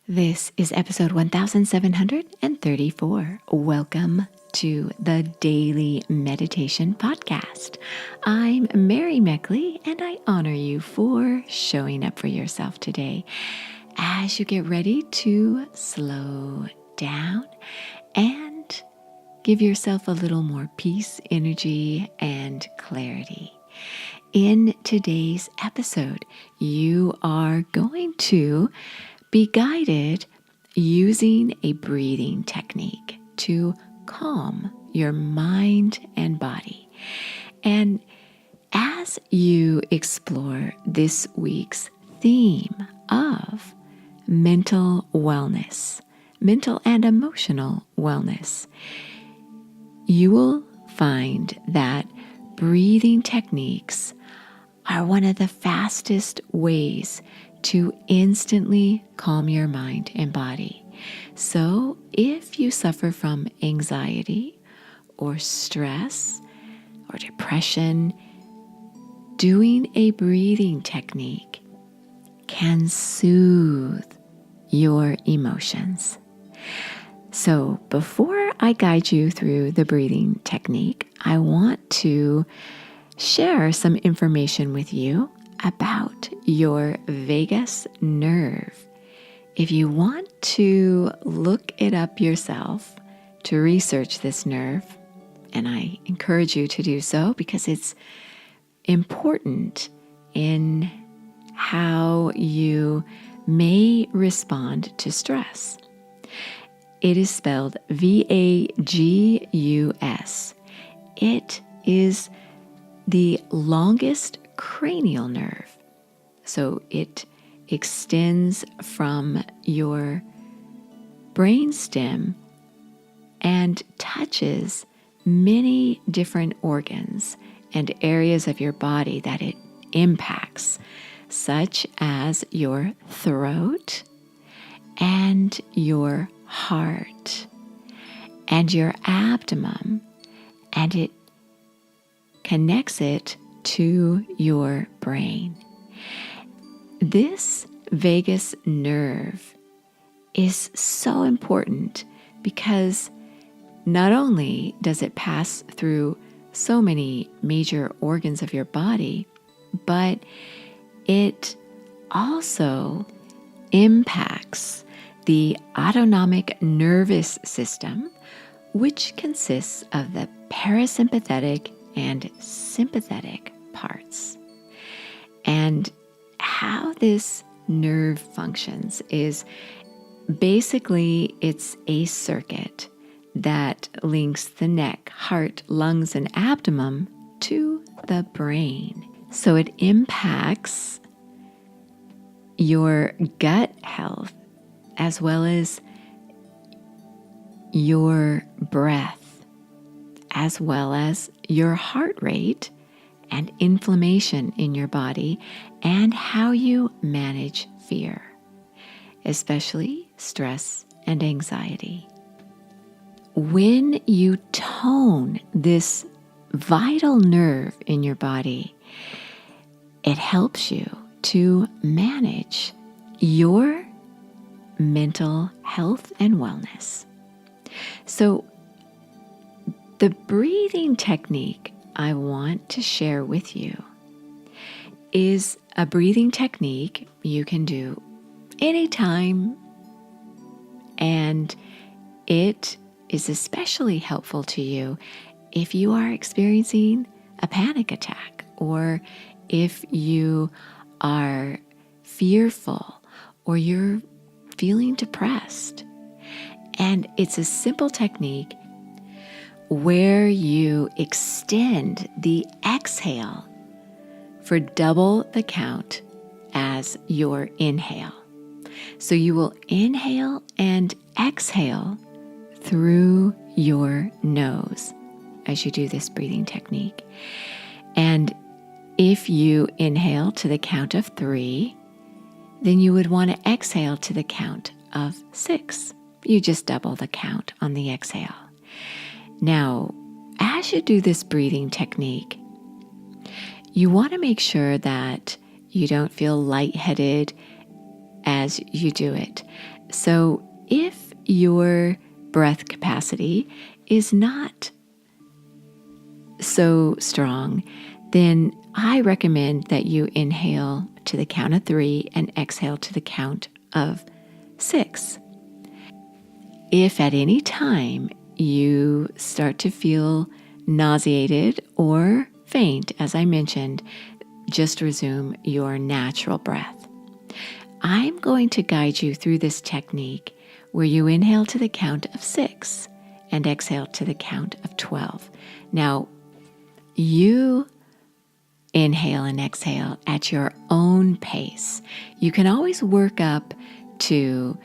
This is episode 1734. Welcome to the Daily Meditation Podcast. I'm Mary Meckley, and I honor you for showing up for yourself today as you get ready to slow down and give yourself a little more peace, energy, and clarity. In today's episode, you are going to be guided using a breathing technique to calm your mind and body. And as you explore this week's theme of mental wellness, mental and emotional wellness, you will find that breathing techniques are one of the fastest ways to instantly calm your mind and body. So if you suffer from anxiety or stress or depression, doing a breathing technique can soothe your emotions. So before I guide you through the breathing technique, I want to share some information with you about your vagus nerve. If you want to look it up yourself to research this nerve, and I encourage you to do so because it's important in how you may respond to stress. It is spelled vagus. It is the longest cranial nerve. So it extends from your brainstem and touches many different organs and areas of your body that it impacts, such as your throat and your heart and your abdomen, and it connects it to your brain. This vagus nerve is so important because not only does it pass through so many major organs of your body, but it also impacts the autonomic nervous system, which consists of the parasympathetic and sympathetic parts. And how this nerve functions is basically it's a circuit that links the neck, heart, lungs, and abdomen to the brain. So it impacts your gut health as well as your breath, as well as your heart rate and inflammation in your body, and how you manage fear, especially stress and anxiety. When you tone this vital nerve in your body, it helps you to manage your mental health and wellness. So the breathing technique I want to share with you is a breathing technique you can do anytime, and it is especially helpful to you if you are experiencing a panic attack or if you are fearful or you're feeling depressed. And it's a simple technique where you extend the exhale for double the count as your inhale. So you will inhale and exhale through your nose as you do this breathing technique. And if you inhale to the count of 3, then you would want to exhale to the count of 6. You just double the count on the exhale. Now, as you do this breathing technique, you want to make sure that you don't feel lightheaded as you do it. So if your breath capacity is not so strong, then I recommend that you inhale to the count of 3 and exhale to the count of 6. If at any time you start to feel nauseated or faint, as I mentioned, just resume your natural breath. I'm going to guide you through this technique where you inhale to the count of 6 and exhale to the count of 12. Now, you inhale and exhale at your own pace. You can always work up to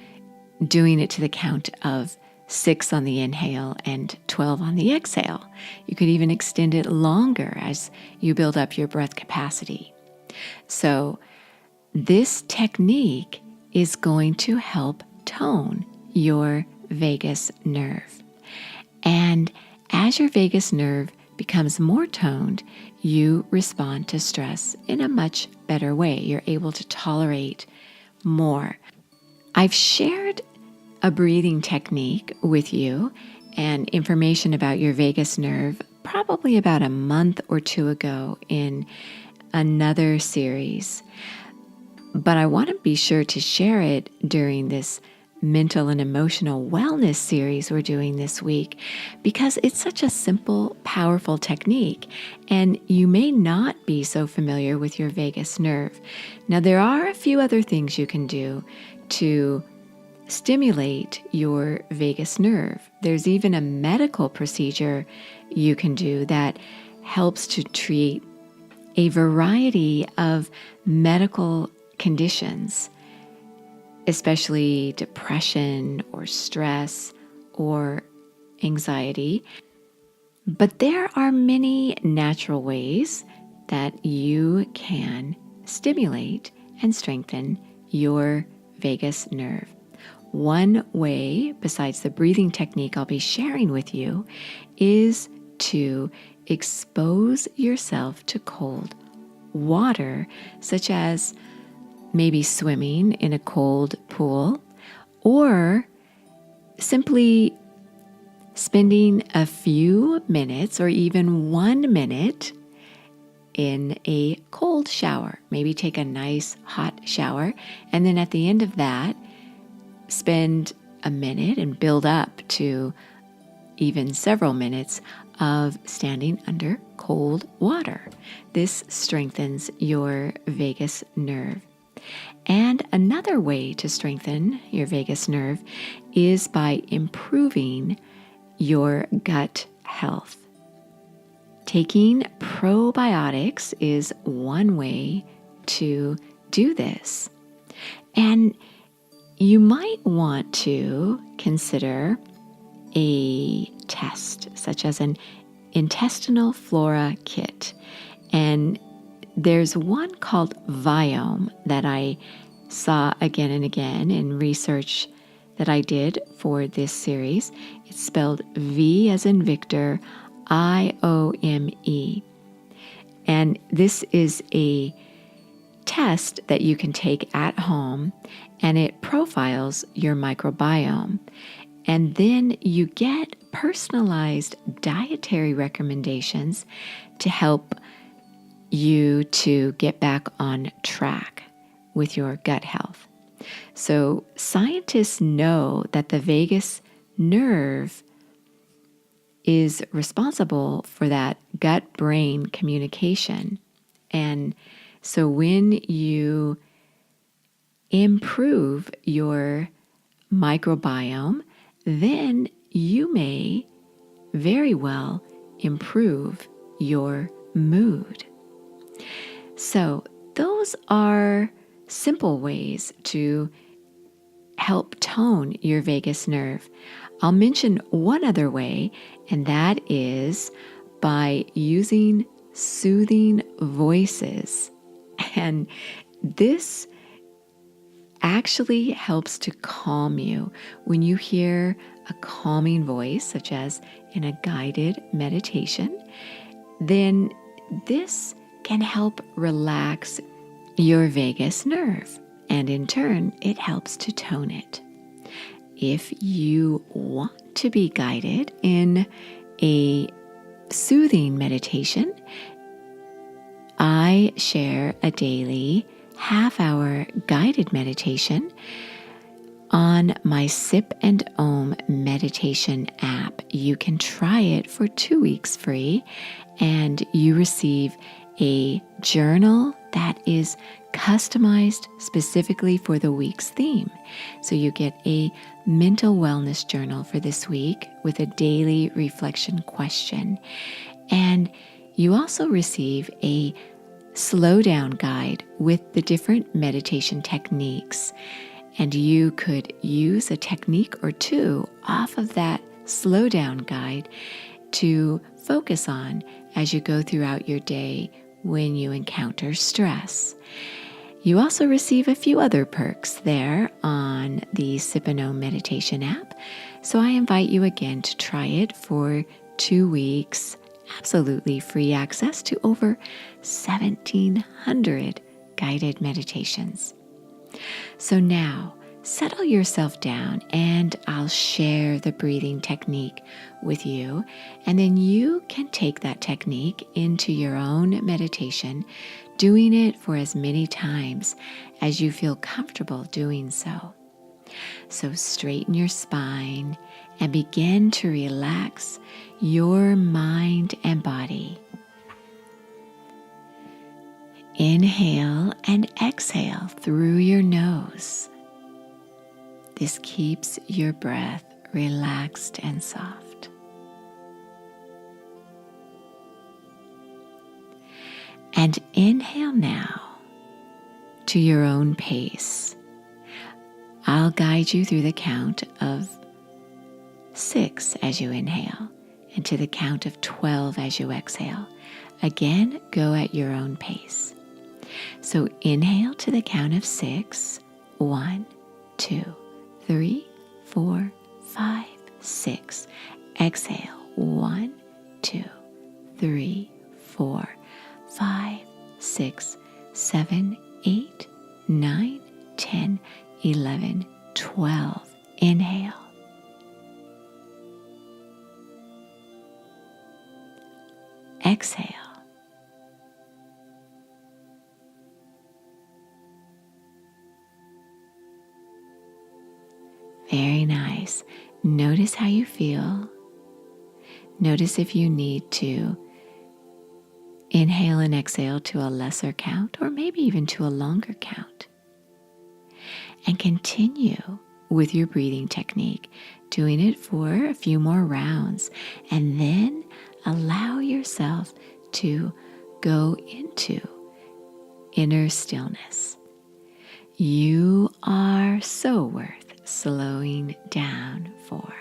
doing it to the count of 6 on the inhale and 12 on the exhale. You could even extend it longer as you build up your breath capacity. So this technique is going to help tone your vagus nerve. And as your vagus nerve becomes more toned, you respond to stress in a much better way. You're able to tolerate more. I've shared a breathing technique with you and information about your vagus nerve probably about a month or 2 ago in another series. But I want to be sure to share it during this mental and emotional wellness series we're doing this week because it's such a simple, powerful technique, and you may not be so familiar with your vagus nerve. Now, there are a few other things you can do to stimulate your vagus nerve. There's even a medical procedure you can do that helps to treat a variety of medical conditions, especially depression or stress or anxiety. But there are many natural ways that you can stimulate and strengthen your vagus nerve. One way, besides the breathing technique I'll be sharing with you, is to expose yourself to cold water, such as maybe swimming in a cold pool, or simply spending a few minutes or even 1 minute in a cold shower. Maybe take a nice hot shower, and then at the end of that, spend a minute and build up to even several minutes of standing under cold water. This strengthens your vagus nerve. And another way to strengthen your vagus nerve is by improving your gut health. Taking probiotics is one way to do this. And you might want to consider a test, such as an intestinal flora kit. And there's one called Viome that I saw again and again in research that I did for this series. It's spelled V as in Victor, IOME. And this is a test that you can take at home, and it profiles your microbiome. And then you get personalized dietary recommendations to help you to get back on track with your gut health. So scientists know that the vagus nerve is responsible for that gut-brain communication. And so when you improve your microbiome, then you may very well improve your mood. So those are simple ways to help tone your vagus nerve. I'll mention one other way, and that is by using soothing voices. And this actually helps to calm you. When you hear a calming voice, such as in a guided meditation, then this can help relax your vagus nerve. and in turn, it helps to tone it. If you want to be guided in a soothing meditation, I share a daily half-hour guided meditation on my Sip and Om meditation app. You can try it for 2 weeks free, and you receive a journal that is customized specifically for the week's theme. So you get a mental wellness journal for this week with a daily reflection question. And you also receive a slow down guide with the different meditation techniques. And you could use a technique or two off of that slow down guide to focus on as you go throughout your day when you encounter stress. You also receive a few other perks there on the Sip and Om meditation app. So I invite you again to try it for 2 weeks. Absolutely free access to over 1,700 guided meditations. So now, settle yourself down and I'll share the breathing technique with you, and then you can take that technique into your own meditation, doing it for as many times as you feel comfortable doing so. So straighten your spine and begin to relax your mind and body. Inhale and exhale through your nose. This keeps your breath relaxed and soft. And inhale now to your own pace. I'll guide you through the count of 6 as you inhale and to the count of 12 as you exhale. Again, go at your own pace. So inhale to the count of 6. 1, 2, 3, 4, 5, 6. Exhale. 1, 2, 3, 4, 5, 6, 7, 8, 9, 10, 11, 12. Inhale. Exhale. Very nice. Notice how you feel. Notice if you need to inhale and exhale to a lesser count, or maybe even to a longer count. And continue with your breathing technique, doing it for a few more rounds, and then allow yourself to go into inner stillness. You are so worth slowing down for.